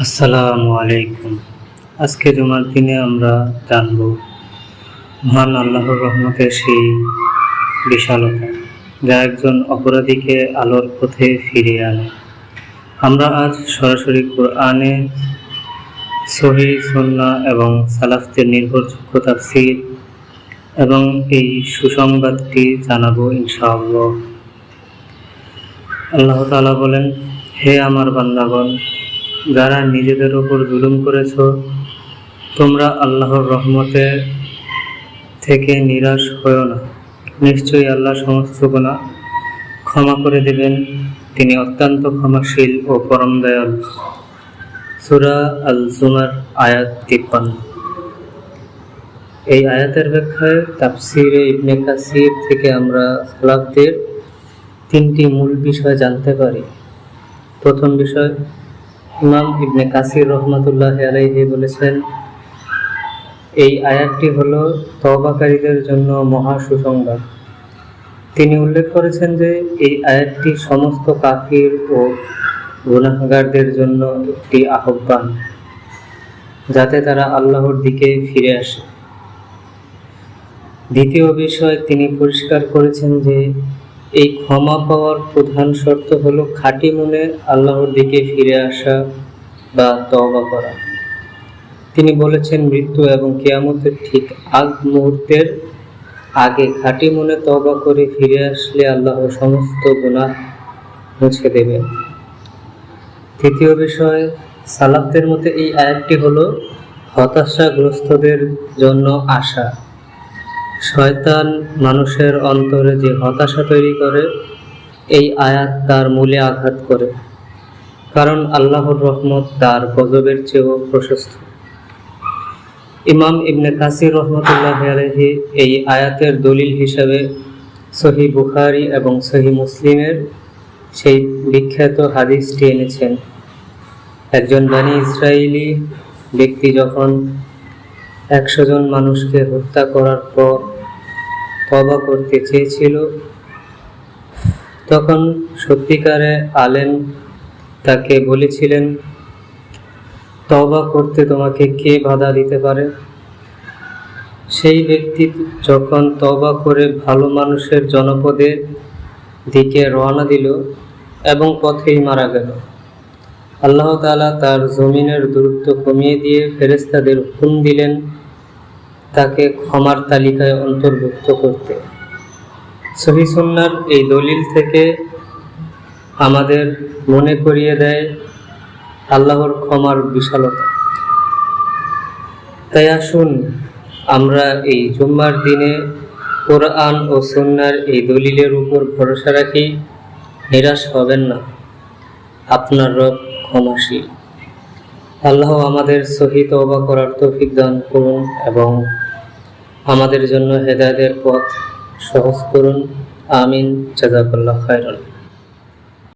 আসসালামু আলাইকুম। আজকে জুমার দিনে আমরা জানব মহান আল্লাহর রহমতের সেই বিশালতা, যা একজন অপরাধীকে আলোর পথে ফিরিয়ে আনে। আমরা আজ সরাসরি কোরআনে, সহিহ সুন্নাহ এবং সালাফদের নির্ভরযোগ্য তাফসীর এবং এই সুসংবাদটি জানাবো ইনশাআল্লাহ। আল্লাহ তাআলা বলেন, হে আমার বান্দাগণ, যারা নিজেদের উপর জুলুম করেছ, তোমরা আল্লাহর রহমতে থেকে নিরাশ হও না। নিশ্চয়ই আল্লাহ সমস্ত গুনাহ ক্ষমা করে দেবেন। তিনি অত্যন্ত ক্ষমাশীল ও পরম দয়ালু। সূরা আল-জুমার আয়াত 53। এই আয়াতের ব্যাখ্যায় তাফসীরে ইবনে কাসির থেকে আমরা সালাফদের তিনটি মূল বিষয় জানতে পারি। প্রথম বিষয়, ইমাম ইবনে কাসির রহমাতুল্লাহি আলাইহি বলেছেন, এই আয়াতটি হলো তওবাকারীদের জন্য মহা সুসংবাদ। তিনি উল্লেখ করেছেন যে এই আয়াতটি সমস্ত কাফির ও গুনাহগারদের জন্য একটি আহ্বান, যাতে তারা আল্লাহর দিকে ফিরে আসে। দ্বিতীয় বিষয়, তিনি পরিষ্কার করেছেন যে এই ক্ষমা পাওয়ার প্রধান শর্ত হলো খাঁটি মনে আল্লাহর দিকে ফিরে আসা বা তওবা করা। তিনি বলেছেন, মৃত্যু এবং কিয়ামতের ঠিক আগ মুহূর্তের আগে খাঁটি মনে তওবা করে ফিরে আসলে আল্লাহ সমস্ত গুনাহ মুছে দেবেন। তৃতীয় বিষয়, সালাফদের মতে এই আয়াতটি হলো হতাশাগ্রস্তদের জন্য আশা। শয়তান মানুষের অন্তরে যে হতাশা তৈরি করে, এই আয়াত তার মূলে আঘাত করে, কারণ আল্লাহর রহমত তার গজবের চেয়েও প্রশস্ত। ইমাম ইবনে কাসির রহমতুল্লাহি আলাইহি এই আয়াতের দলিল হিসাবে সহিহ বুখারী এবং সহিহ মুসলিমের সেই বিখ্যাত হাদিসটি এনেছেন। একজন বনী ইসরাইলি ব্যক্তি যখন 100 জন মানুষকে হত্যা করার পর তওবা করতে চেয়েছিল, তখন সত্যিকারে আলেম তাকে বলেছিলেন, তওবা করতে তোমাকে কে বাধা দিতে পারে? সেই ব্যক্তি যখন তওবা করে ভালো মানুষের জনপদের দিকে রওনা দিল এবং পথেই মারা গেল, আল্লাহ তাআলা তার জমিনের দূরত্ব কমিয়ে দিয়ে ফেরেশতাদের হুকুম দিলেন তাকে ক্ষমার তালিকায় অন্তর্ভুক্ত করতে। সহিহ সুন্নাহর এই দলিল থেকে আমাদের মনে করিয়ে দেয় আল্লাহর ক্ষমার বিশালতা। তাই আসুন আমরা এই জুম্মার দিনে কোরআন ও সুন্নাহর এই দলিলের উপর ভরসা রাখি। নিরাশ হবেন না, আপনার রব ক্ষমাশীল। আল্লাহ আমাদের সহি তওবা করার তৌফিক দান করুন এবং আমাদের জন্য হেদায়েতের পথ সহজ করুন। আমিন। জাযাকাল্লাহু খাইরান।